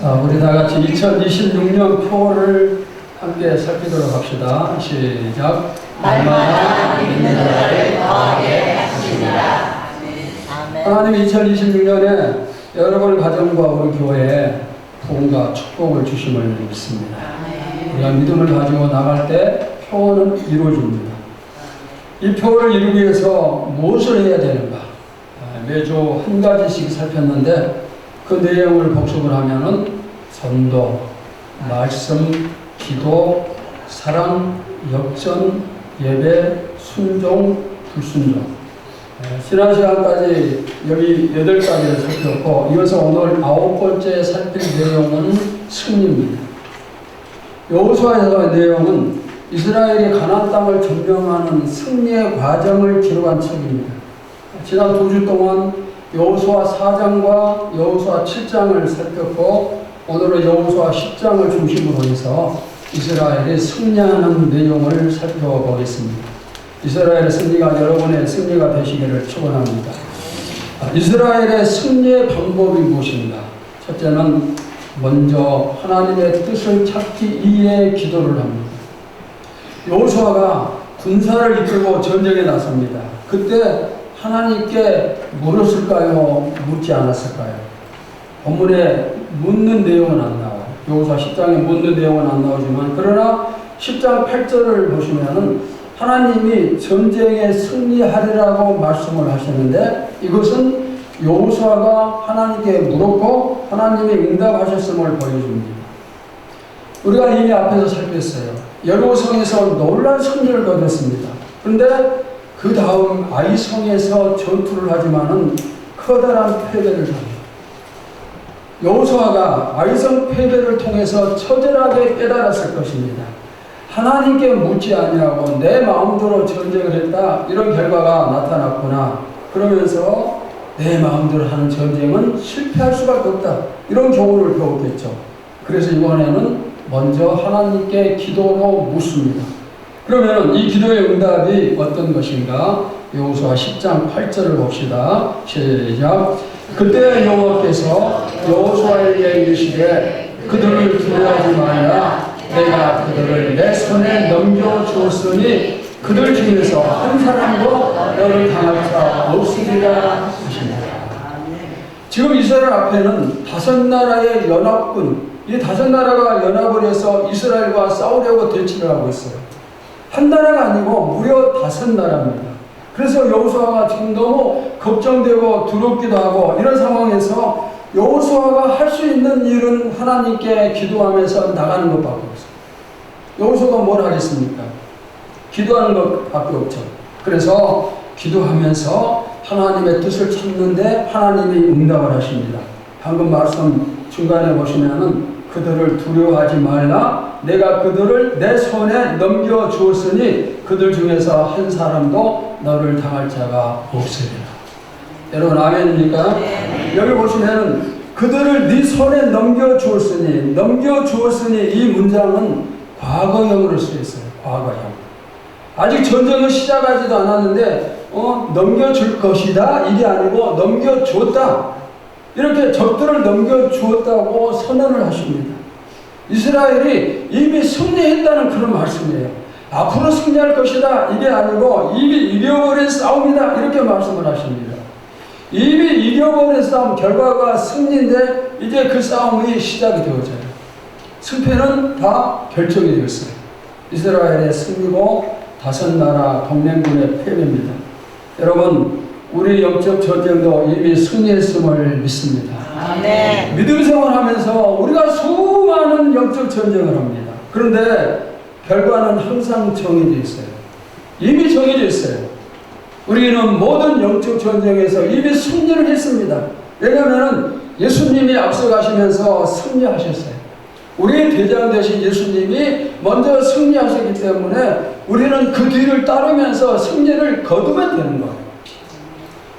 자, 우리 다 같이 2026년 표를 함께 살피도록 합시다. 시작. 날마다 믿는 자를 더하게 하시니라. 하나님 2026년에 여러분 가정과 우리 교회에 부흥과 축복을 주심을 믿습니다. 우리가 믿음을 가지고 나갈 때 표는 이루어집니다. 이 표를 이루기 위해서 무엇을 해야 되는가? 매주 한 가지씩 살폈는데 그 내용을 복습을 하면은 전도, 말씀, 기도, 사랑, 역전, 예배, 순종, 불순종. 지난 시간까지 여기 8가지를 살폈고 이어서 오늘 9번째 살필 내용은 승리입니다. 여호수아에서의 내용은 이스라엘이 가나안 땅을 점령하는 승리의 과정을 기록한 책입니다. 지난 2주 동안 여호수아 4장과 여호수아 7장을 살폈고 오늘은 여호수아 10장을 중심으로 해서 이스라엘이 승리하는 내용을 살펴보겠습니다. 이스라엘의 승리가 여러분의 승리가 되시기를 축원합니다. 이스라엘의 승리의 방법이 무엇인가? 첫째는 먼저 하나님의 뜻을 찾기 위해 기도를 합니다. 여호수아가 군사를 이끌고 전쟁에 나섭니다. 그때 하나님께 물었을까요? 묻지 않았을까요? 본문에 묻는 내용은 안 나와요. 여호수아 10장에 묻는 내용은 안 나오지만 그러나 10장 8절을 보시면은 하나님이 전쟁에 승리하리라고 말씀을 하셨는데 이것은 여호수아가 하나님께 물었고 하나님이 응답하셨음을 보여줍니다. 우리가 이미 앞에서 살폈어요. 여리고성에서 놀라운 승리를 거뒀습니다. 그런데 그 다음 아이성에서 전투를 하지만은 커다란 패배를 합니다. 여호수아가 아이성 패배를 통해서 처절하게 깨달았을 것입니다. 하나님께 묻지 아니하고 내 마음대로 전쟁을 했다. 이런 결과가 나타났구나. 그러면서 내 마음대로 하는 전쟁은 실패할 수밖에 없다. 이런 교훈을 배웠겠죠. 그래서 이번에는 먼저 하나님께 기도로 묻습니다. 그러면 이 기도의 응답이 어떤 것인가? 여호수아 10장 8절을 봅시다. 시작. 그때 여호와께서 여호수아에게 이르시되 그들을 두려워하지 말라. 내가 그들을 내 손에 넘겨주었으니 그들 중에서 한 사람도 너를 당할 자 없으리라 하십니다. 지금 이스라엘 앞에는 5나라의 연합군, 이 5나라가 연합을 해서 이스라엘과 싸우려고 대치를 하고 있어요. 한 나라가 아니고 무려 5나라입니다. 그래서 여호수아가 지금 너무 걱정되고 두렵기도 하고 이런 상황에서 여호수아가 할 수 있는 일은 하나님께 기도하면서 나가는 것밖에 없어요. 여호수아가 뭘 하겠습니까? 기도하는 것밖에 없죠. 그래서 기도하면서 하나님의 뜻을 찾는데 하나님이 응답을 하십니다. 방금 말씀 중간에 보시면은 그들을 두려워하지 말라. 내가 그들을 내 손에 넘겨주었으니 그들 중에서 한 사람도 너를 당할 자가 없으리라. 여러분 아멘입니까? 네. 여기 보시면 그들을 네 손에 넘겨주었으니 이 문장은 과거형으로 쓰였어요. 과거형. 아직 전쟁은 시작하지도 않았는데 넘겨줄 것이다 이게 아니고 넘겨주었다. 이렇게 적들을 넘겨주었다고 선언을 하십니다. 이스라엘이 이미 승리했다는 그런 말씀이에요. 앞으로 승리할 것이다 이게 아니고 이미 이겨버린 싸움이다 이렇게 말씀을 하십니다. 이미 이겨버린 싸움 결과가 승리인데 이제 그 싸움이 시작이 되어져요. 승패는 다 결정이 되었어요. 이스라엘의 승리고 5나라 동맹군의 패배입니다. 여러분 우리 영적 전쟁도 이미 승리했음을 믿습니다. 네. 믿음 생활하면서 우리가 수많은 영적 전쟁을 합니다. 그런데 결과는 항상 정해져 있어요. 이미 정해져 있어요. 우리는 모든 영적 전쟁에서 이미 승리를 했습니다. 왜냐하면 예수님이 앞서가시면서 승리하셨어요. 우리의 대장 되신 예수님이 먼저 승리하셨기 때문에 우리는 그 뒤를 따르면서 승리를 거두면 되는 거예요.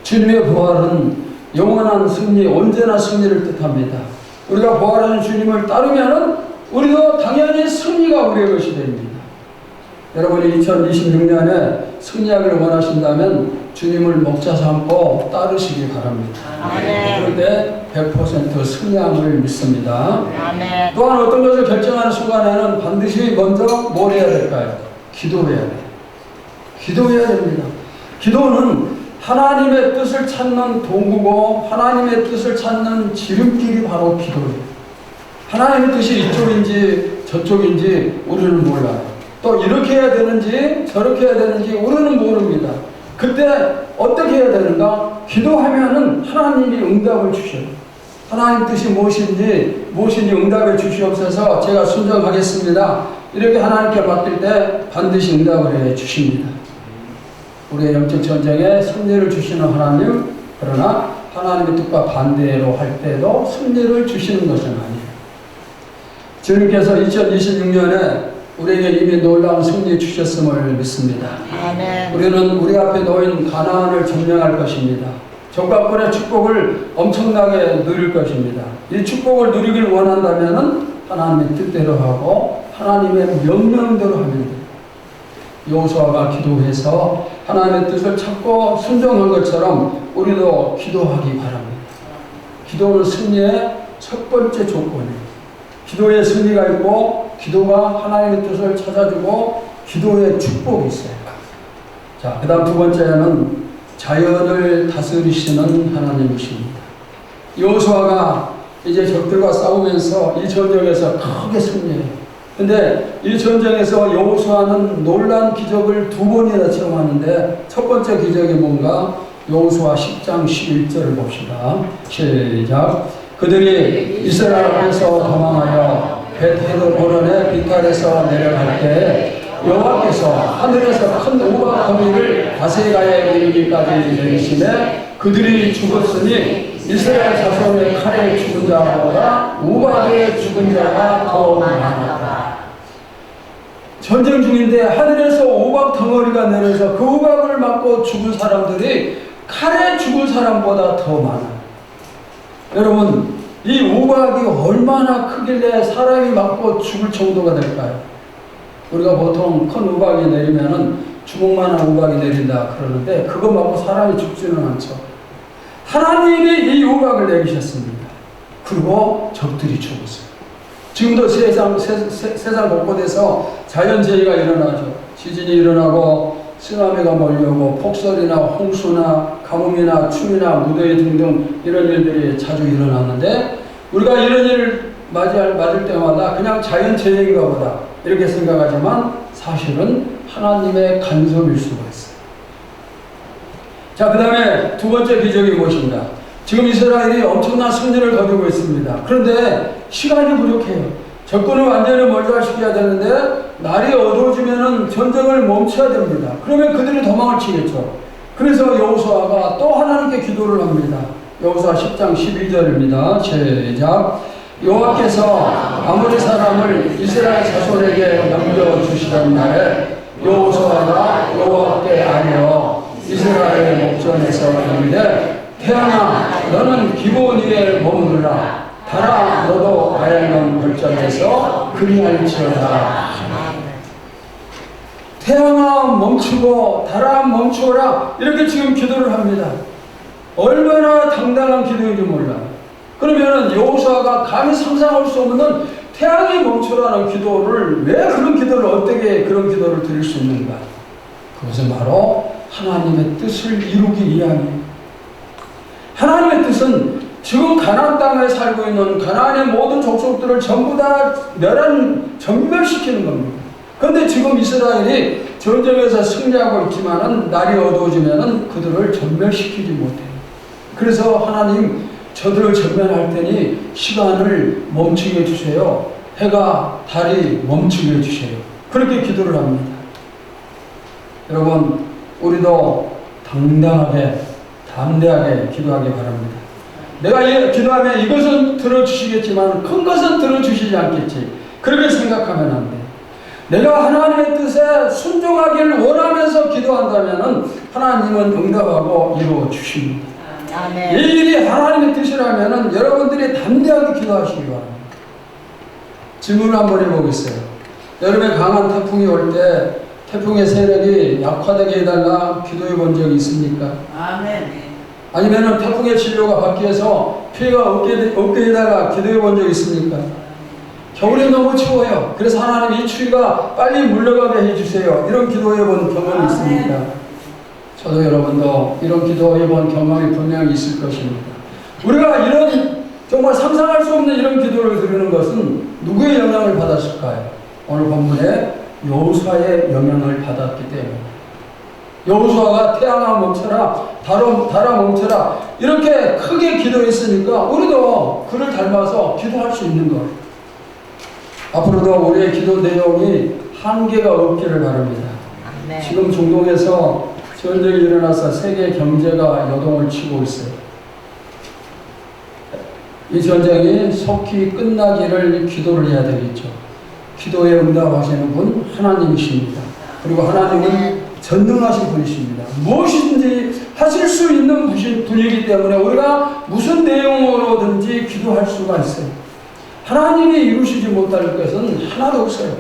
주님의 부활은 영원한 승리, 언제나 승리를 뜻합니다. 우리가 부활하는 주님을 따르면 우리도 당연히 승리가 우리의 것이 됩니다. 여러분이 2026년에 승리하기를 원하신다면 주님을 목자 삼고 따르시기 바랍니다. 아멘. 그런데 100% 승리함을 믿습니다. 아멘. 또한 어떤 것을 결정하는 순간에는 반드시 먼저 뭘 해야 될까요? 기도해야 돼요. 기도해야 됩니다. 기도는 하나님의 뜻을 찾는 도구고 하나님의 뜻을 찾는 지름길이 바로 기도예요. 하나님의 뜻이 이쪽인지 저쪽인지 우리는 몰라요. 또 이렇게 해야 되는지 저렇게 해야 되는지 우리는 모릅니다. 그때 어떻게 해야 되는가? 기도하면은 하나님이 응답을 주셔요. 하나님 뜻이 무엇인지 응답해 주시옵소서. 제가 순종하겠습니다. 이렇게 하나님께 맡길 때 반드시 응답을 해 주십니다. 우리의 영적 전쟁에 승리를 주시는 하나님, 그러나 하나님의 뜻과 반대로 할 때도 승리를 주시는 것은 아니에요. 주님께서 2026년에 우리에게 이미 놀라운 승리 주셨음을 믿습니다. 아멘. 우리는 우리 앞에 놓인 가나안을 점령할 것입니다. 적과권의 축복을 엄청나게 누릴 것입니다. 이 축복을 누리길 원한다면 하나님의 뜻대로 하고 하나님의 명령대로 하면 됩니다. 여호수아가 기도해서 하나님의 뜻을 찾고 순종한 것처럼 우리도 기도하기 바랍니다. 기도는 승리의 첫 번째 조건이에요. 기도에 승리가 있고 기도가 하나님의 뜻을 찾아주고 기도에 축복이 있어요. 자, 그 다음 두 번째는 자연을 다스리시는 하나님이십니다. 여호수아가 이제 적들과 싸우면서 이 전쟁에서 크게 승리해요. 근데 이 전쟁에서 여호수아는 놀란 기적을 두 번이나 체험하는데 첫 번째 기적이 뭔가? 여호수아 10장 11절을 봅시다. 시작. 그들이 이스라엘 앞에서 도망하여 벳헤드 호른의 비탈에서 내려갈 때 여호와께서 하늘에서 큰 우박 더미를 다세가에 이르기까지 내리시매 그들이 죽었으니 이스라엘 자손의 칼에 죽은 자보다 우박에 죽은 자가 더 많았다. 전쟁 중인데 하늘에서 우박 덩어리가 내려서 그 우박을 맞고 죽은 사람들이 칼에 죽은 사람보다 더 많아요. 여러분, 이 우박이 얼마나 크길래 사람이 맞고 죽을 정도가 될까요? 우리가 보통 큰 우박이 내리면은 주먹만한 우박이 내린다 그러는데 그거 맞고 사람이 죽지는 않죠. 하나님이 이 우박을 내리셨습니다. 그리고 적들이 죽었어요. 지금도 세상 곳곳에서 자연재해가 일어나죠. 지진이 일어나고 쓰나미가 몰려오고 폭설이나 홍수나 가뭄이나 추위나 무더위 등등 이런 일들이 자주 일어나는데 우리가 이런 일을 맞을 때마다 그냥 자연재해인가 보다 이렇게 생각하지만 사실은 하나님의 간섭일 수가 있어요. 자, 그 다음에 두 번째 기적이 무엇입니다? 지금 이스라엘이 엄청난 승리를 거두고 있습니다. 그런데 시간이 부족해요. 적군을 완전히 멀리시켜야 되는데 날이 어두워지면 전쟁을 멈춰야 됩니다. 그러면 그들이 도망을 치겠죠. 그래서 여호수아가 또 하나님께 기도를 합니다. 여호수아 10장 12절입니다. 시작. 여호와께서 아모리 사람을 이스라엘 자손에게 넘겨주시던 날에 여호수아가 여호와께 아뢰어 이스라엘 목전에서 이르되 태양아 너는 기브온 위에 머무르라. 달아 너도 아얄론 골짜기에서 그리할지어다. 태양아 멈추고 달아 멈추어라. 이렇게 지금 기도를 합니다. 얼마나 당당한 기도인지 몰라요. 그러면은 여호수아가 감히 상상할 수 없는 태양이 멈추라는 기도를 왜 그런 기도를 어떻게 그런 기도를 드릴 수 있는가? 그것은 바로 하나님의 뜻을 이루기 위함이에요. 하나님의 뜻은 지금 가나안 땅에 살고 있는 가나안의 모든 족속들을 전부 다 전멸시키는 겁니다. 그런데 지금 이스라엘이 전쟁에서 승리하고 있지만은 날이 어두워지면은 그들을 전멸시키지 못해요. 그래서 하나님 저들을 전멸할 테니 시간을 멈추게 해주세요. 해가 달이 멈추게 해주세요. 그렇게 기도를 합니다. 여러분, 우리도 당당하게 담대하게 기도하기 바랍니다. 내가 기도하면 이것은 들어주시겠지만 큰 것은 들어주시지 않겠지. 그렇게 생각하면 안 돼. 내가 하나님의 뜻에 순종하기를 원하면서 기도한다면 하나님은 응답하고 이루어 주십니다. 이 일이 하나님의 뜻이라면 여러분들이 담대하게 기도하시기 바랍니다. 질문을 한번 해보겠어요. 여름에 강한 태풍이 올 때 태풍의 세력이 약화되게 해달라 기도해 본 적이 있습니까? 아멘. 아니면은 태풍의 진로가 바뀌어서 피해가 없게 해달라 기도해 본 적이 있습니까? 겨울에 너무 추워요. 그래서 하나님 이 추위가 빨리 물러가게 해주세요. 이런 기도해 본 경험이 있습니다. 저도 여러분도 이런 기도해 본 경험이 분명히 있을 것입니다. 우리가 이런 정말 상상할 수 없는 이런 기도를 드리는 것은 누구의 영향을 받았을까요? 오늘 본문에 여호수아의 영향을 받았기 때문에. 여호수아가 태양아 멈춰라, 달아 멈춰라 이렇게 크게 기도했으니까 우리도 그를 닮아서 기도할 수 있는 거예요. 앞으로도 우리의 기도 내용이 한계가 없기를 바랍니다. 아멘. 지금 중동에서 전쟁이 일어나서 세계 경제가 여동을 치고 있어요. 이 전쟁이 속히 끝나기를 기도를 해야 되겠죠. 기도에 응답하시는 분 하나님이십니다. 그리고 하나님은 전능하신 분이십니다. 무엇이든지 하실 수 있는 분이기 때문에 우리가 무슨 내용으로든지 기도할 수가 있어요. 하나님이 이루시지 못할 것은 하나도 없어요.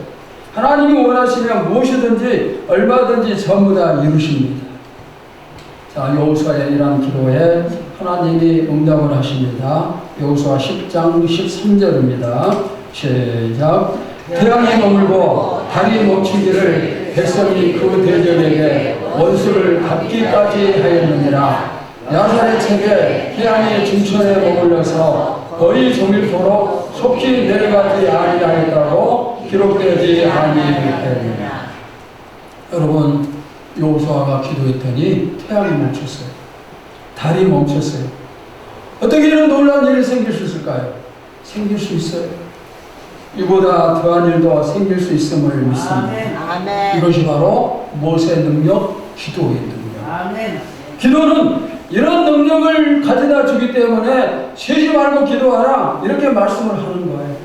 하나님이 원하시면 무엇이든지 얼마든지 전부 다 이루십니다. 자, 여호수아의 이러한 기도에 하나님이 응답을 하십니다. 여호수아 10장 13절입니다. 시작. 태양이 머물고 달이 멈추기를 백성이 그 대적에게 원수를 갚기까지 하였느니라. 야살의 책에 태양이 중천에 머물러서 거의 종일토록 속히 내려가지 아니하였다고 기록되지 아니하였느니라. 여러분, 여호수아가 기도했더니 태양이 멈췄어요. 달이 멈췄어요. 어떻게 이런 놀라운 일이 생길 수 있을까요? 생길 수 있어요. 이보다 더한 일도 생길 수 있음을 믿습니다. 아멘. 이것이 바로 모세의 능력, 기도의 능력. 아멘. 기도는 이런 능력을 가져다 주기 때문에 쉬지 말고 기도하라 이렇게 말씀을 하는 거예요.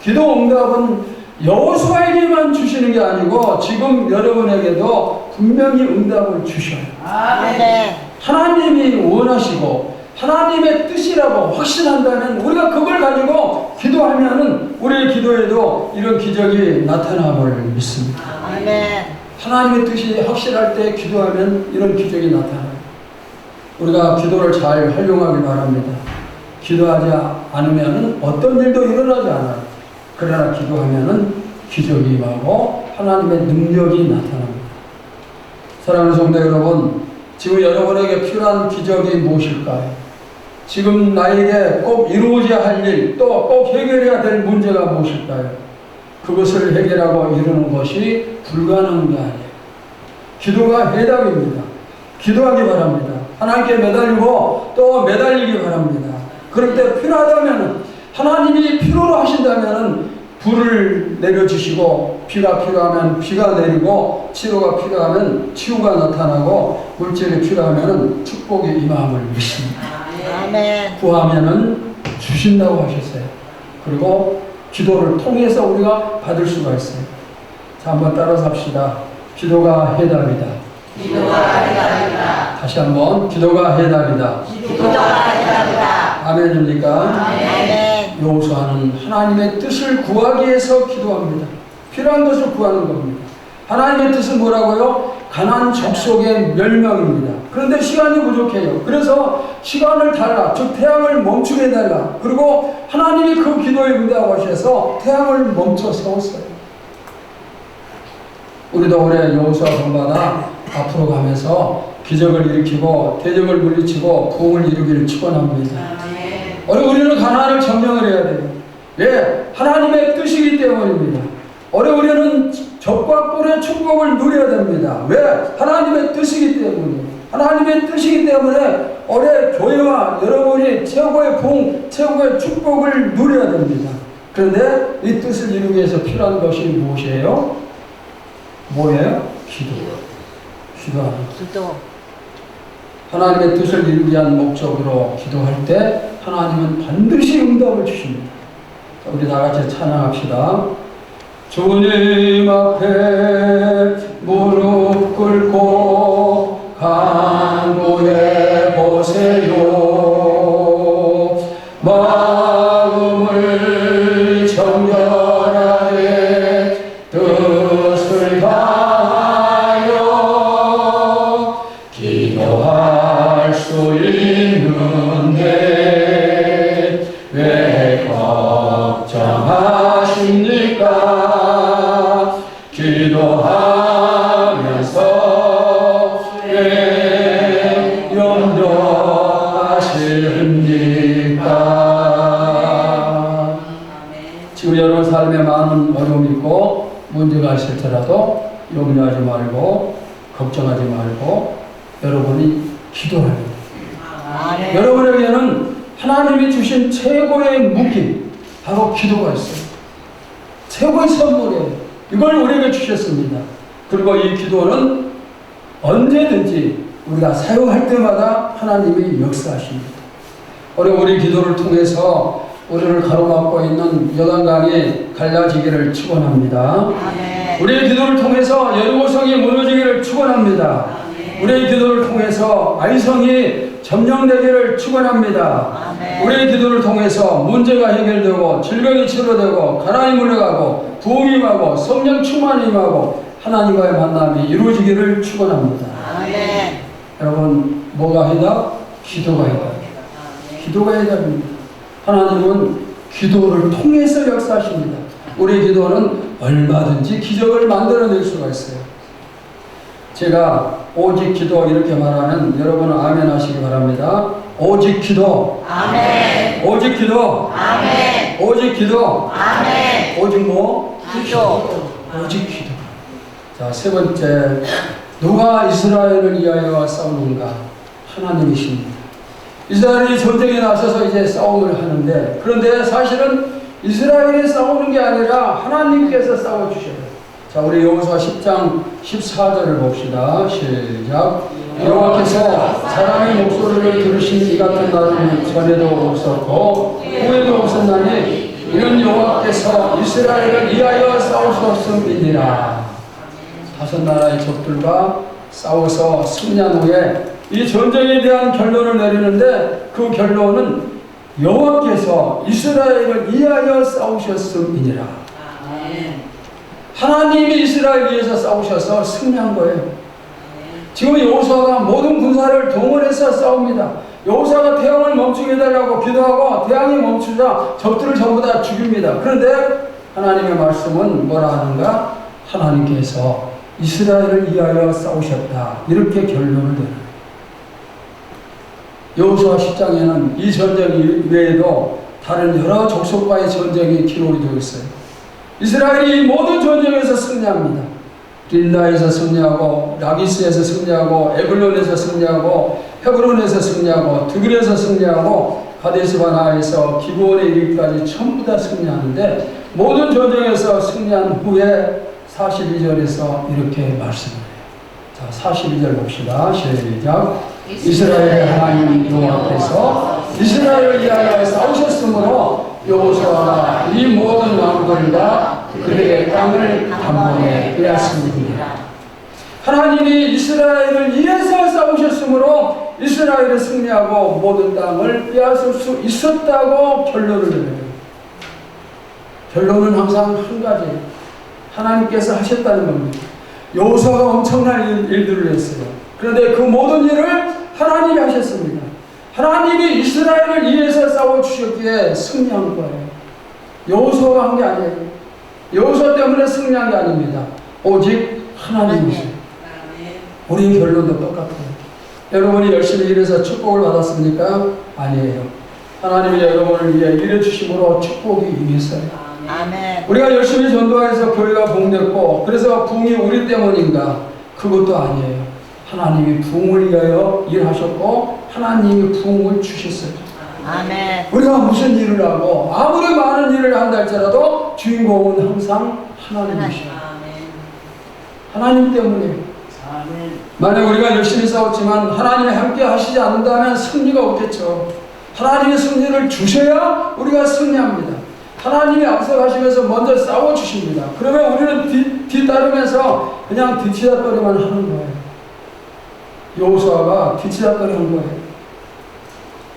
기도 응답은 여호수아에게만 주시는 게 아니고 지금 여러분에게도 분명히 응답을 주셔요. 아멘. 하나님이 원하시고 하나님의 뜻이라고 확신한다면 우리가 그걸 가지고 기도하면은 우리의 기도에도 이런 기적이 나타남을 믿습니다. 아멘. 하나님의 뜻이 확실할 때 기도하면 이런 기적이 나타나요. 우리가 기도를 잘 활용하길 바랍니다. 기도하지 않으면 어떤 일도 일어나지 않아요. 그러나 기도하면 기적이 임하고 하나님의 능력이 나타납니다. 사랑하는 성도 여러분, 지금 여러분에게 필요한 기적이 무엇일까요? 지금 나에게 꼭 이루어져야 할 일, 또 꼭 해결해야 될 문제가 무엇일까요? 그것을 해결하고 이루는 것이 불가능한 게 아니에요. 기도가 해답입니다. 기도하기 바랍니다. 하나님께 매달리고 또 매달리기 바랍니다. 그럴 때 필요하다면 하나님이 필요로 하신다면 불을 내려주시고 비가 필요하면 비가 내리고 치료가 필요하면 치유가 나타나고 물질이 필요하면 축복이 임함을 믿습니다. 아멘. 구하면은 주신다고 하셨어요. 그리고 기도를 통해서 우리가 받을 수가 있어요. 자, 한번 따라서 합시다. 기도가 해답이다. 기도가 해답이다. 다시 한번 기도가 해답이다. 기도가 해답이다. 아멘입니까? 아멘. 여호수아는 하나님의 뜻을 구하기 위해서 기도합니다. 필요한 것을 구하는 겁니다. 하나님의 뜻은 뭐라고요? 가나안 족속의 멸망입니다. 그런데 시간이 부족해요. 그래서 시간을 달라, 즉 태양을 멈추게 해달라. 그리고 하나님이 그 기도에 응답하셔서 태양을 멈춰 세웠어요. 우리도 올해 여호수아 본받아 앞으로 가면서 기적을 일으키고 대적을 물리치고 부흥을 이루기를 축원합니다. 우리는 가나안을 점령을 해야 돼요. 왜? 하나님의 뜻이기 때문입니다. 우리는 적과 꿀의 축복을 누려야 됩니다. 왜? 하나님의 뜻이기 때문이에요. 하나님의 뜻이기 때문에 올해 교회와 여러분이 최고의 부흥, 최고의 축복을 누려야 됩니다. 그런데 이 뜻을 이루기 위해서 필요한 것이 무엇이에요? 뭐예요? 기도. 기도하는 기도. 하나님의 뜻을 이루기 위한 목적으로 기도할 때 하나님은 반드시 응답을 주십니다. 우리 다 같이 찬양합시다. 주님 앞에 무릎 꿇고 간구해 보세요. 마음을 정결하게 뜻을 다하여 삶에 많은 어려움이 있고 문제가 있을지라도 염려하지 말고 걱정하지 말고 여러분이 기도해야 돼요. 아멘. 여러분에게는 하나님이 주신 최고의 무기 바로 기도가 있어요. 최고의 선물이에요. 이걸 우리에게 주셨습니다. 그리고 이 기도는 언제든지 우리가 사용할 때마다 하나님이 역사하십니다. 우리 기도를 통해서 우리를 가로막고 있는 여단강이 갈라지기를 축원합니다. 아멘. 우리의 기도를 통해서 여리고성이 무너지기를 축원합니다. 우리의 기도를 통해서 아이성이 점령되기를 축원합니다. 아멘. 우리의 기도를 통해서 문제가 해결되고 질병이 치료되고 가난이 물러가고 부흥이 임하고 성령 충만이 임하고 하나님과의 만남이 이루어지기를 축원합니다. 아멘. 여러분 뭐가 해답? 기도가 해답. 기도가 해답입니다. 하나님은 기도를 통해서 역사하십니다. 우리의 기도는 얼마든지 기적을 만들어낼 수가 있어요. 제가 오직 기도 이렇게 말하는 여러분은 아멘 하시기 바랍니다. 오직 기도. 아멘. 오직 기도. 아멘. 오직 기도. 아멘. 오직 뭐? 기도. 오직 기도. 자, 세 번째. 누가 이스라엘을 위하여 싸우는가? 하나님이십니다. 이스라엘이 전쟁에 나서서 이제 싸움을 하는데, 그런데 사실은 이스라엘이 싸우는 게 아니라 하나님께서 싸워주셔요. 자, 우리 여호수아 10장 14절을 봅시다. 시작. 여호와께서 사람의 목소리를 들으신 이 같은 날은 전에도 없었고 후에도 없었나니 이는 여호와께서 이스라엘을 위하여 싸우셨음이니라. 다섯 나라의 적들과 싸워서 승리한 후에 이 전쟁에 대한 결론을 내리는데 그 결론은 여호와께서 이스라엘을 위하여 싸우셨음이니라. 하나님이 이스라엘 위해서 싸우셔서 승리한 거예요. 지금 여호수아가 모든 군사를 동원해서 싸웁니다. 여호수아가 태양을 멈추게 해달라고 기도하고 태양이 멈추자 적들을 전부 다 죽입니다. 그런데 하나님의 말씀은 뭐라 하는가? 하나님께서 이스라엘을 위하여 싸우셨다. 이렇게 결론을 내요. 여호수아 10장에는 이 전쟁 외에도 다른 여러 족속과의 전쟁이 기록이 되어 있어요. 이스라엘이 모든 전쟁에서 승리합니다. 릴라에서 승리하고 라기스에서 승리하고 에글론에서 승리하고 헤브론에서 승리하고 드글에서 승리하고 가데스바나에서 기브온에 이르기까지 전부 다 승리하는데 모든 전쟁에서 승리한 후에 42절에서 이렇게 말씀을 해요. 자, 42절 봅시다. 시작. 이스라엘의 하나님 여호와께서 이스라엘을 위하여 싸우셨으므로 여호수아가 이 모든 왕들과 그들의 땅을 단번에 빼앗습니다. 하나님이 이스라엘을 위해서 싸우셨으므로 이스라엘을 승리하고 모든 땅을 빼앗을 수 있었다고 결론을 내려요. 결론은 항상 한 가지예요. 하나님께서 하셨다는 겁니다. 여호수아가 엄청난 일들을 했어요. 그런데 그 모든 일을 하나님이 하셨습니다. 하나님이 이스라엘을 위해서 싸워주셨기에 승리한 거예요. 여호수아가 한 게 아니에요. 여호수아 때문에 승리한 게 아닙니다. 오직 하나님이세요. 우리의 결론도 똑같아요. 여러분이 열심히 일해서 축복을 받았습니까? 아니에요. 하나님이 여러분을 위해 일해주심으로 축복이 임했어요. 아멘. 우리가 열심히 전도해서 교회가 부흥됐고 그래서 부흥이 우리 때문인가? 그것도 아니에요. 하나님이 부흥을 위하여 일하셨고 하나님이 부흥을 주셨어요. 아멘. 우리가 무슨 일을 하고 아무리 많은 일을 한다 할지라도 주인공은 항상 하나님이시죠. 하나님 때문에. 만약 우리가 열심히 싸웠지만 하나님이 함께 하시지 않는다면 승리가 없겠죠. 하나님의 승리를 주셔야 우리가 승리합니다. 하나님이 앞서가시면서 먼저 싸워주십니다. 그러면 우리는 뒤따르면서 그냥 뒤치다거리만 하는 거예요. 여호수아가 뒤치다거리 한 거예요.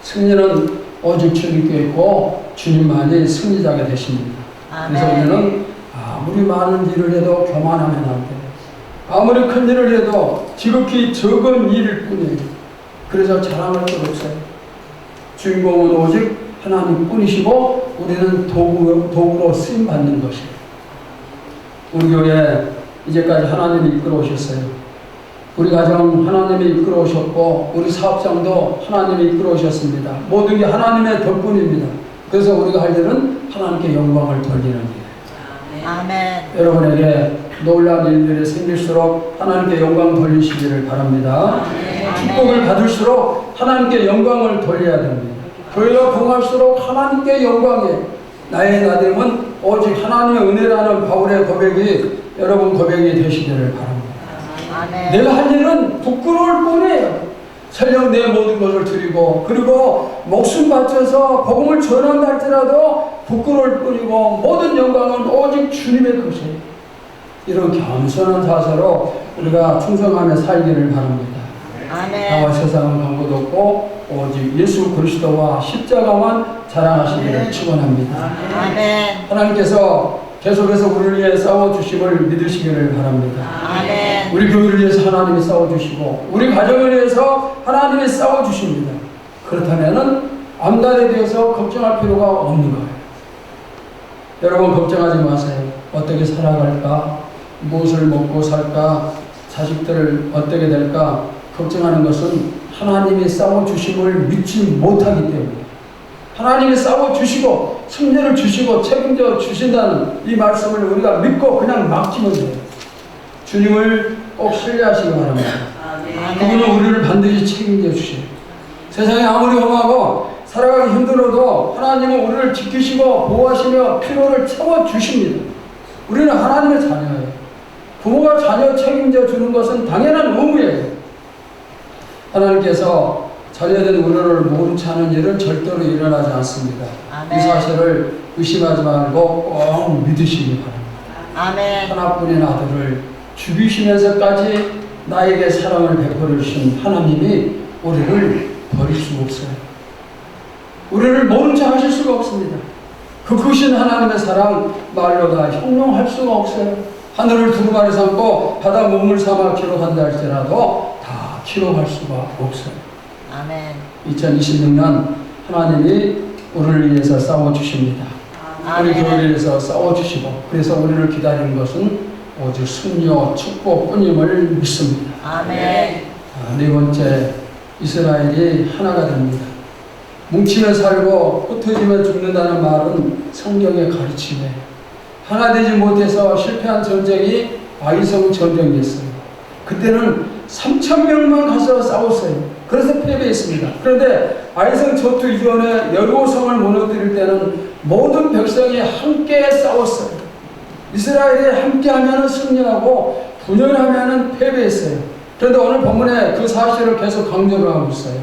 승리는 오직 주님께 있고 주님만이 승리자가 되십니다. 그래서 우리는 아무리 많은 일을 해도 교만하면 안 돼요. 아무리 큰 일을 해도 지극히 적은 일일 뿐이에요. 그래서 자랑할 것 없어요. 주인공은 오직 하나님 뿐이시고 우리는 도구로 쓰임받는 것이에요. 우리 교회 이제까지 하나님이 이끌어 오셨어요. 우리 가정 하나님이 이끌어 오셨고 우리 사업장도 하나님이 이끌어 오셨습니다. 모든 게 하나님의 덕분입니다. 그래서 우리가 할 일은 하나님께 영광을 돌리는 일. 아멘. 여러분에게 놀라운 일들이 생길수록 하나님께 영광 돌리시기를 바랍니다. 축복을 받을수록 하나님께 영광을 돌려야 됩니다. 교회가 부흥할수록 하나님께 영광에 나의 나됨은 오직 하나님의 은혜라는 바울의 고백이 여러분 고백이 되시기를 바랍니다. 아멘. 내가 할 일은 부끄러울 뿐이에요. 설령 내 모든 것을 드리고 그리고 목숨 바쳐서 복음을 전한다 할지라도 부끄러울 뿐이고 모든 영광은 오직 주님의 것이에요. 이런 겸손한 자세로 우리가 충성하며 살기를 바랍니다. 아멘. 나와 세상은 광고도 없고 오직 예수 그리스도와 십자가만 자랑하시기를 축원합니다. 아멘. 하나님께서 계속해서 우리를 위해 싸워주심을 믿으시기를 바랍니다. 아멘. 우리 교회를 위해서 하나님이 싸워주시고 우리 가정을 위해서 하나님이 싸워주십니다. 그렇다면 암달에 대해서 걱정할 필요가 없는 거예요. 여러분 걱정하지 마세요. 어떻게 살아갈까? 무엇을 먹고 살까? 자식들을 어떻게 될까? 걱정하는 것은 하나님이 싸워주심을 믿지 못하기 때문에 하나님이 싸워주시고 승리를 주시고 책임져 주신다는 이 말씀을 우리가 믿고 그냥 맡기면 돼요. 주님을 꼭 신뢰하시기 바랍니다. 그분은 우리를 반드시 책임져 주셔요. 세상이 아무리 험하고 살아가기 힘들어도 하나님은 우리를 지키시고 보호하시며 필요를 채워주십니다. 우리는 하나님의 자녀예요. 부모가 자녀 책임져 주는 것은 당연한 의무예요. 하나님께서 자녀된 우리를 모른 채 하는 일은 절대로 일어나지 않습니다. 아멘. 이 사실을 의심하지 말고 꼭 믿으시기 바랍니다. 아멘. 하나뿐인 아들을 죽이시면서까지 나에게 사랑을 베풀어 주신 하나님이 우리를 버릴 수가 없어요. 우리를 모른 척 하실 수가 없습니다. 그 크신 하나님의 사랑 말로 다 형용할 수가 없어요. 하늘을 두루마리 삼고 바다 몸을 삼아 기록한다 할지라도 다 기록할 수가 없어요. 아멘. 2026년 하나님이 우리를 위해서 싸워주십니다. 우리 교회를 위해서 싸워주시고 그래서 우리를 기다리는 것은 오직 승리와 축복뿐임을 믿습니다. 아멘. 네 번째, 이스라엘이 하나가 됩니다. 뭉치며 살고 흩어지며 죽는다는 말은 성경의 가르침이에요. 하나 되지 못해서 실패한 전쟁이 아이성 전쟁이었어요. 그때는 3,000명만 가서 싸웠어요. 그래서 패배했습니다. 그런데 아이성 전투 이전에 여리고성을 무너뜨릴 때는 모든 백성이 함께 싸웠어요. 이스라엘이 함께하면 승리하고 분열하면 패배했어요. 그런데 오늘 본문에 그 사실을 계속 강조를 하고 있어요.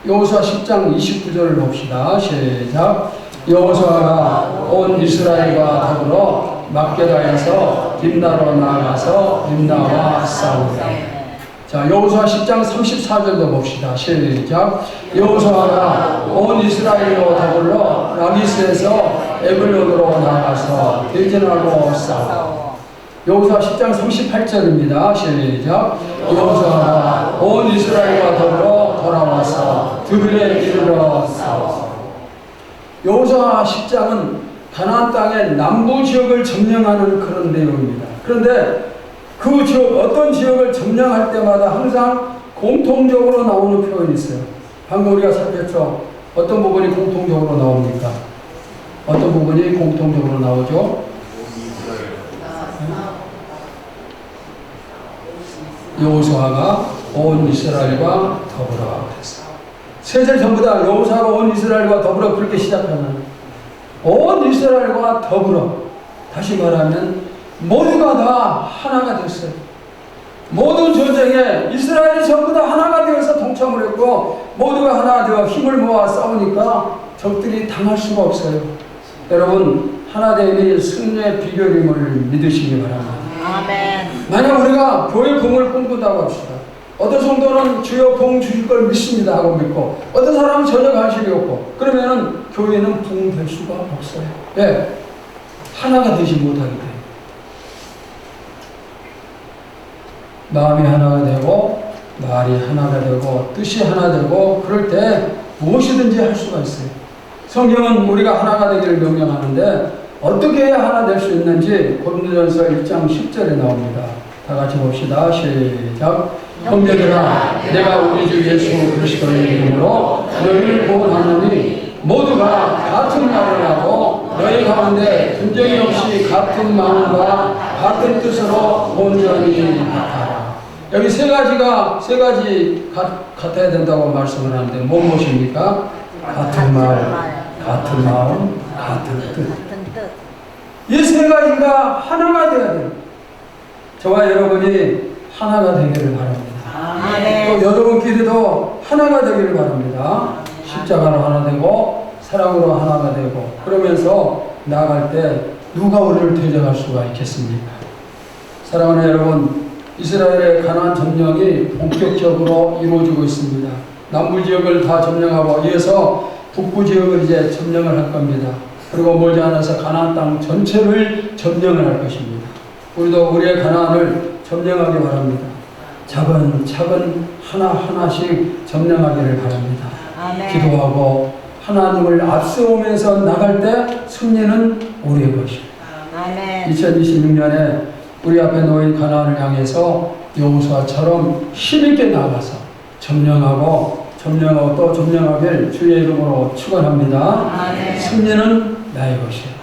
여호수아 10장 29절을 봅시다. 시작. 여호수아가 온 이스라엘과 더불어 막게다에서 림나로 나아가서 림나와 싸우되. 자, 여호수아 10장 34절도 봅시다. 시작. 여호수아가 온 이스라엘로 더불어 라기스에서 에글론으로 나아가서 대전하고 싸워. 여호수아 10장 38절입니다. 시작. 여호수아가 온 이스라엘과 더불어 돌아와서 드빌에 이르러 싸워. 여호수아 10장은 가나안 땅의 남부 지역을 점령하는 그런 내용입니다. 그런데 그 지역, 어떤 지역을 점령할 때마다 항상 공통적으로 나오는 표현이 있어요. 방금 우리가 살폈죠? 어떤 부분이 공통적으로 나옵니까? 어떤 부분이 공통적으로 나오죠? 여호수아가 온 이스라엘과 더불어 그랬어요. 세 절 전부 다 여호수아가 온 이스라엘과 더불어 그렇게 시작하는 온 이스라엘과 더불어, 다시 말하면 모두가 다 하나가 됐어요. 모든 전쟁에 이스라엘이 전부 다 하나가 되어서 동참을 했고 모두가 하나 되어 힘을 모아 싸우니까 적들이 당할 수가 없어요. 여러분, 하나됨이 승리의 비결임을 믿으시기 바랍니다. 아멘. 만약 우리가 교회 부흥을 꿈꾼다고 합시다. 어떤 성도는 주여 부흥 주실 걸 믿습니다 하고 믿고 어떤 사람은 전혀 관심이 없고 그러면은 교회는 부흥될 수가 없어요. 왜? 하나가 되지 못하기 때문에. 마음이 하나가 되고 말이 하나가 되고 뜻이 하나 되고 그럴 때 무엇이든지 할 수가 있어요. 성경은 우리가 하나가 되기를 명령하는데 어떻게 해야 하나 될 수 있는지 고린도전서 1장 10절에 나옵니다. 다 같이 봅시다. 시작. 형제들아, 내가 우리 주 예수 그리스도의 이름으로 너희를 구원하노니 모두가 같은 말을 하고 너희 가운데 가운데 분쟁이 없이 같은 마음과 같은 뜻으로 온전히 같아라. 여기 세 가지 같아야 된다고 말씀을 하는데 무엇입니까? 같은 말, 같은 마음, 같은 뜻. 같은 뜻. 이 세 가지가 하나가 되어야 돼요. 저와 여러분이 하나가 되기를 바랍니다. 아멘. 또 여러분끼리도 하나가 되기를 바랍니다. 십자가로 하나 되고 사랑으로 하나가 되고 그러면서 나아갈 때 누가 우리를 대적할 수가 있겠습니까? 사랑하는 여러분, 이스라엘의 가나안 점령이 본격적으로 이루어지고 있습니다. 남부 지역을 다 점령하고 이어서 북부 지역을 이제 점령을 할 겁니다. 그리고 머지않아서 가나안 땅 전체를 점령을 할 것입니다. 우리도 우리의 가나안을 점령하기 바랍니다. 차근차근 하나하나씩 점령하기를 바랍니다. 아멘. 기도하고 하나님을 앞세우면서 나갈 때 승리는 우리의 것입니다. 아멘. 2026년에 우리 앞에 놓인 가나안을 향해서 여호수아처럼 힘있게 나가서 점령하고 또 점령하길 주의 이름으로 축원합니다. 아멘. 승리는 나의 것이에요.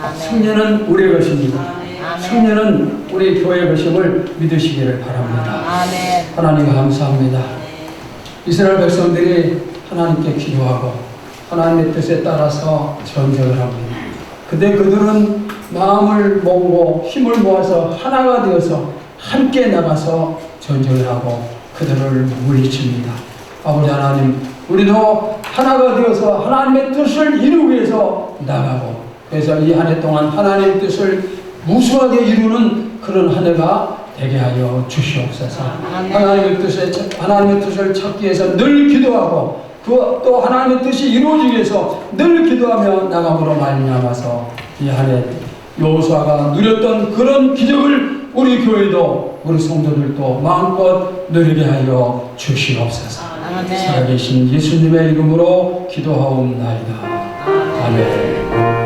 아멘. 승리는 우리의 것입니다. 아멘. 승리는 우리 교회의 것임을 믿으시기를 바랍니다. 아멘. 하나님 감사합니다. 이스라엘 백성들이 하나님께 기도하고 하나님의 뜻에 따라서 전쟁을 합니다. 근데 그들은 마음을 모으고 힘을 모아서 하나가 되어서 함께 나가서 전쟁을 하고 그들을 물리칩니다. 아버지 하나님, 우리도 하나가 되어서 하나님의 뜻을 이루기 위해서 나가고 그래서 이 한 해 동안 하나님의 뜻을 무수하게 이루는 그런 한 해가 되게 하여 주시옵소서. 하나님의 뜻을 찾기 위해서 늘 기도하고 또 하나님의 뜻이 이루어지기 위해서 늘 기도하며 나감으로 말미암아서 이 한 해 여호수아가 누렸던 그런 기적을 우리 교회도 우리 성도들도 마음껏 누리게 하여 주시옵소서. 살아계신 예수님의 이름으로 기도하옵나이다. 아멘.